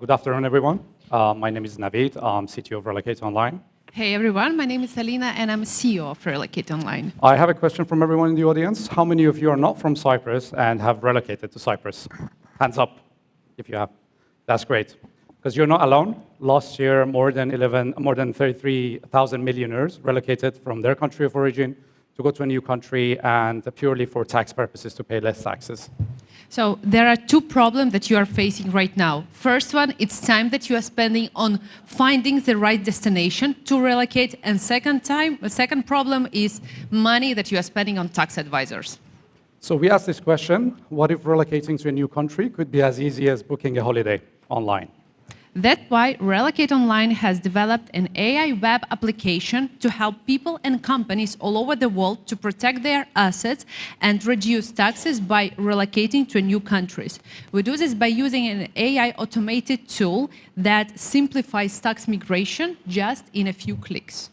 Good afternoon, everyone. My name is Navid. I'm CTO of RELOC8 Online. Hey everyone, my name is Alina and I'm CEO of RELOC8 Online. I have a question from everyone in the audience. How many of you are not from Cyprus and have relocated to Cyprus? Hands up if you have. That's great. Because you're not alone. Last year, more than 33,000 millionaires relocated from their country of origin to go to a new country and purely for tax purposes to pay less taxes. So there are two problems that you are facing right now. First one, it's time that you are spending on finding the right destination to relocate. And the second problem is money that you are spending on tax advisors. So we asked this question, what if relocating to a new country could be as easy as booking a holiday online? That's why RELOC8 Online has developed an AI web application to help people and companies all over the world to protect their assets and reduce taxes by relocating to new countries. We do this by using an AI automated tool that simplifies tax migration just in a few clicks.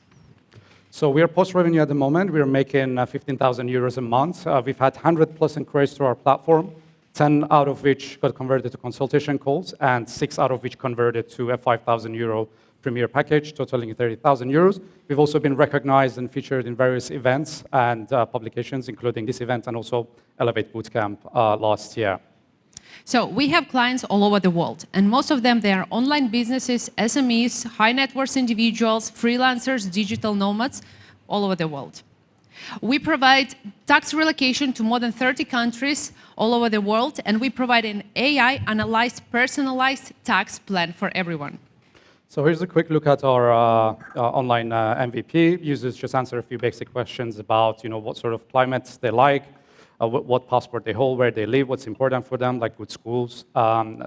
So we are post-revenue at the moment. We are making 15,000 euros a month. We've had 100 plus inquiries to our platform. 10 out of which got converted to consultation calls, and 6 out of which converted to a 5,000 euro premier package, totaling 30,000 euros. We've also been recognized and featured in various events and publications, including this event and also Elevate Bootcamp last year. So we have clients all over the world, and most of them, they are online businesses, SMEs, high net worth individuals, freelancers, digital nomads, all over the world. We provide tax relocation to more than 30 countries all over the world, and we provide an AI-analyzed, personalized tax plan for everyone. So here's a quick look at our online MVP. Users just answer a few basic questions about what sort of climates they like, what passport they hold, where they live, what's important for them, like good schools,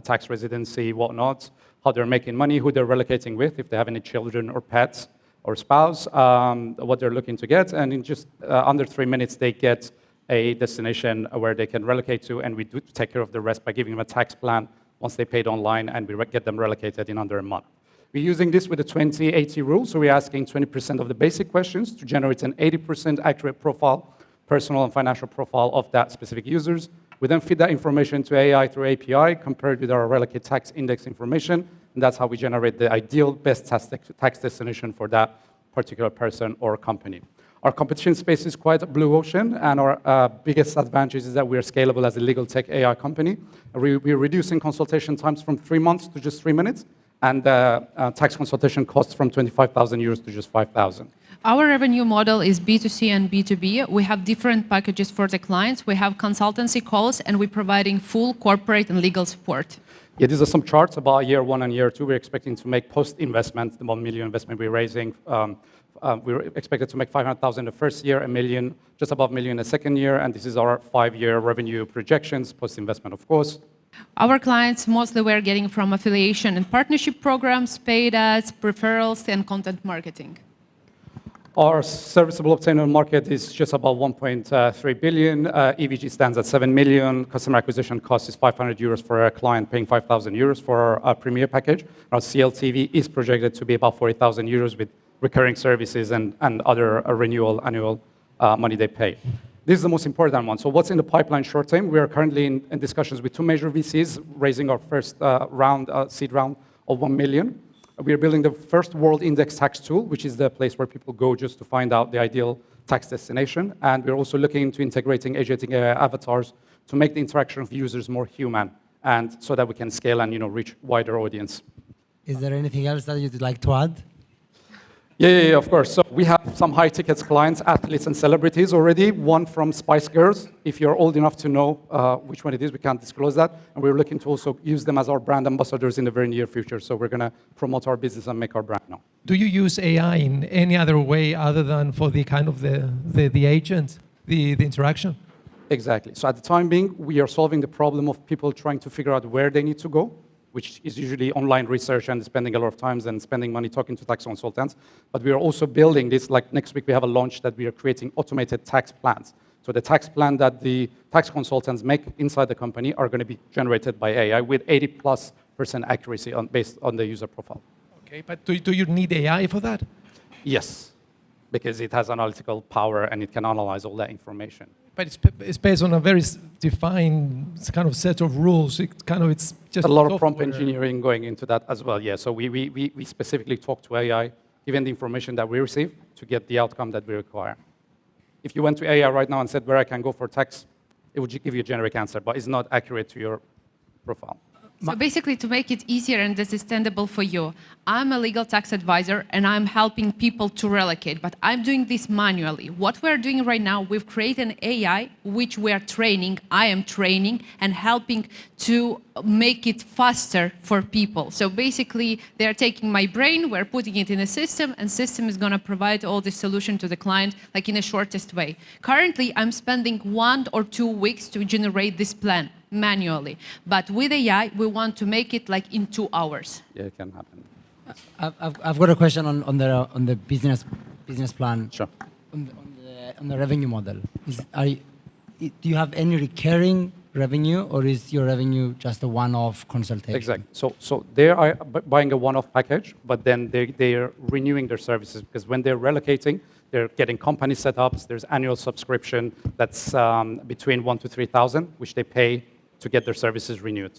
tax residency, whatnot, how they're making money, who they're relocating with, if they have any children or pets, or spouse, what they're looking to get, and in just under 3 minutes, they get a destination where they can relocate to, and we do take care of the rest by giving them a tax plan once they paid online, and we get them relocated in under a month. We're using this with the 20-80 rule, so we're asking 20% of the basic questions to generate an 80% accurate profile, personal and financial profile of that specific users. We then feed that information to AI through API, compared with our RELOC8 tax index information, and that's how we generate the ideal best tax destination for that particular person or company. Our competition space is quite a blue ocean, and our biggest advantage is that we are scalable as a legal tech AI company. We're reducing consultation times from 3 months to just 3 minutes, and tax consultation costs from 25,000 euros to just 5,000. Our revenue model is B2C and B2B. We have different packages for the clients. We have consultancy calls, and we're providing full corporate and legal support. Yeah, these are some charts about year 1 and year 2. We're expecting to make post-investment, the 1 million investment we're raising. We're expected to make 500,000 the first year, 1 million, just above 1 million the second year, and this is our 5-year revenue projections, post-investment, of course. Our clients mostly we're getting from affiliation and partnership programs, paid ads, referrals, and content marketing. Our serviceable obtainable market is just about 1.3 billion. EVG stands at 7 million. Customer acquisition cost is 500 euros for a client paying 5,000 euros for our premier package. Our CLTV is projected to be about 40,000 euros with recurring services and other renewal annual money they pay. This is the most important one. So what's in the pipeline short term? We are currently in discussions with 2 major VCs, raising our first seed round of 1 million. We are building the first world index tax tool, which is the place where people go just to find out the ideal tax destination. And we're also looking into integrating agentic avatars to make the interaction of users more human, and so that we can scale and reach wider audience. Is there anything else that you'd like to add? Yeah, of course. So we have some high-ticket clients, athletes and celebrities already. One from Spice Girls. If you're old enough to know which one it is, we can't disclose that. And we're looking to also use them as our brand ambassadors in the very near future. So we're going to promote our business and make our brand now. Do you use AI in any other way other than for the kind of the agent, the interaction? Exactly. So at the time being, we are solving the problem of people trying to figure out where they need to go, which is usually online research and spending a lot of time and spending money talking to tax consultants. But we are also building this, like next week we have a launch that we are creating automated tax plans. So the tax plan that the tax consultants make inside the company are going to be generated by AI with 80+% accuracy based on the user profile. Okay, but do you need AI for that? Yes, because it has analytical power and it can analyze all that information. But it's based on a very defined kind of set of rules. It's just a lot of prompt software. engineering going into that as well, yeah. So we specifically talk to AI, given the information that we receive, to get the outcome that we require. If you went to AI right now and said where I can go for tax, it would give you a generic answer, but it's not accurate to your profile. So basically, to make it easier and understandable for you, I'm a legal tax advisor and I'm helping people to relocate, but I'm doing this manually. What we're doing right now, we've created an AI which we are training, I am training and helping to make it faster for people. So basically, they're taking my brain, we're putting it in a system, and system is going to provide all the solution to the client like in the shortest way. Currently, I'm spending 1 or 2 weeks to generate this plan manually. But with AI, we want to make it like in 2 hours. Yeah, it can happen. I've got a question on the business plan. Sure. On the revenue model. Do you have any recurring revenue, or is your revenue just a one-off consultation? Exactly. So they are buying a one-off package, but then they are renewing their services, because when they're relocating, they're getting company setups. There's annual subscription that's between 1,000 to 3,000, which they pay to get their services renewed.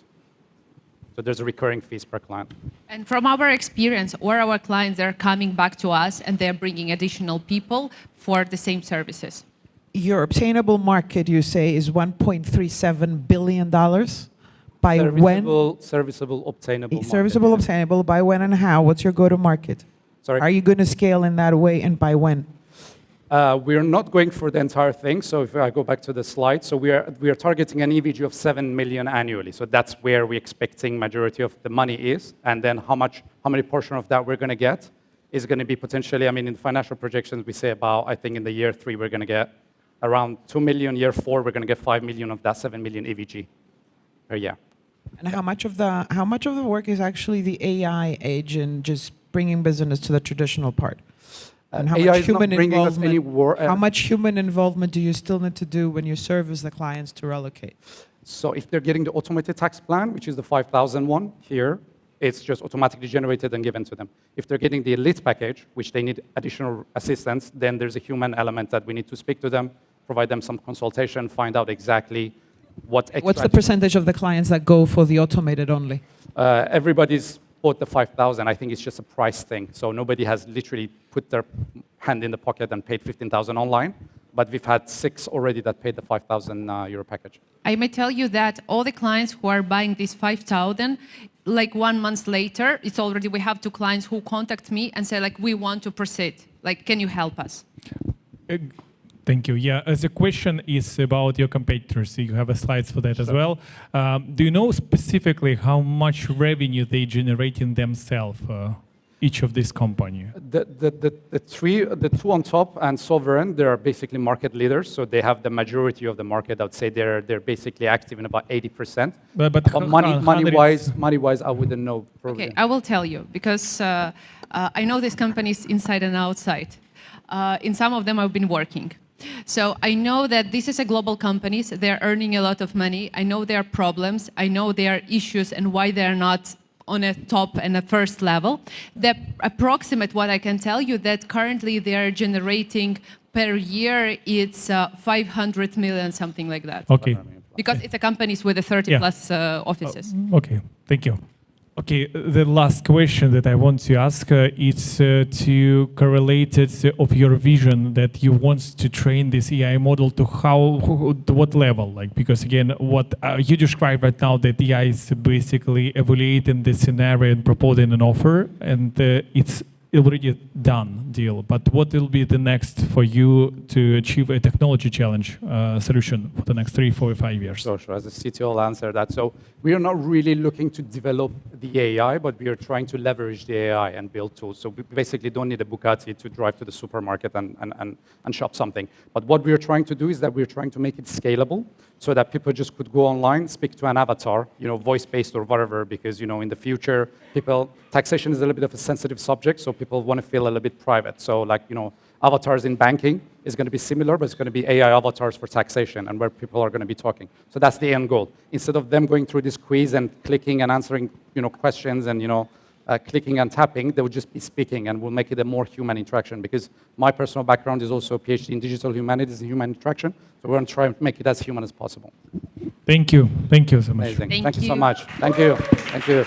So there's a recurring fees per client. And from our experience, all our clients are coming back to us and they're bringing additional people for the same services. Your obtainable market, you say, is $1.37 billion. By when? Serviceable, obtainable market. Serviceable, obtainable. By when and how? What's your go-to-market? Sorry? Are you going to scale in that way, and by when? We're not going for the entire thing. So if I go back to the slide, so we are targeting an EVG of 7 million annually. So that's where we're expecting majority of the money is. And then how many portion of that we're going to get is going to be potentially, I mean, in the financial projections, we say about, I think in the year 3, we're going to get around 2 million. Year 4, we're going to get 5 million of that 7 million EVG per year. And how much of the work is actually the AI agent just bringing business to the traditional part? And how AI much is not human bringing us any how much human involvement do you still need to do when you service the clients to relocate? So if they're getting the automated tax plan, which is the 5,000 one here, it's just automatically generated and given to them. If they're getting the elite package, which they need additional assistance, then there's a human element that we need to speak to them, provide them some consultation, find out exactly what extra. What's the percentage of the clients that go for the automated only? Everybody's bought the 5,000. I think it's just a price thing. So nobody has literally put their hand in the pocket and paid 15,000 online. But we've had 6 already that paid the 5,000 euro package. I may tell you that all the clients who are buying this 5,000, like 1 month later, it's already, we have 2 clients who contact me and say like, we want to proceed. Like, can you help us? Thank you. Yeah, the question is about your competitors. You have slides for that as well. Do you know specifically how much revenue they generate in themselves, each of these companies? The 2 on top and Sovereign, they are basically market leaders, so they have the majority of the market. I would say they're basically active in about 80%. But money-wise, I wouldn't know. Probably. Okay, I will tell you, because I know these companies inside and outside. In some of them, I've been working. So I know that this is a global companies. They're earning a lot of money. I know their problems. I know their issues and why they're not on a top and a first level. The approximate, what I can tell you, that currently they are generating per year, it's 500 million, something like that. Okay. Because it's a companies with a 30 plus offices. Okay, thank you. Okay, the last question that I want to ask is to correlate it of your vision that you want to train this AI model to what level? Like, because again, what you described right now, that AI is basically evaluating the scenario and proposing an offer, and it's already done deal. But what will be the next for you to achieve a technology challenge solution for the next 3, 4, 5 years? Sure. As a CTO, I'll answer that. So we are not really looking to develop the AI, but we are trying to leverage the AI and build tools. So we basically don't need a Bugatti to drive to the supermarket and shop something. But what we are trying to do is that we're trying to make it scalable, so that people just could go online, speak to an avatar, voice-based or whatever, because, in the future, taxation is a little bit of a sensitive subject, so people want to feel a little bit private. So avatars in banking is going to be similar, but it's going to be AI avatars for taxation and where people are going to be talking. So that's the end goal. Instead of them going through this quiz and clicking and answering, questions and, clicking and tapping, they would just be speaking, and we'll make it a more human interaction, because my personal background is also a PhD in digital humanities and human interaction, so we're going to try and make it as human as possible. Thank you. Thank you so much. Amazing. Thank Thank you so you. much. Thank you. Thank you.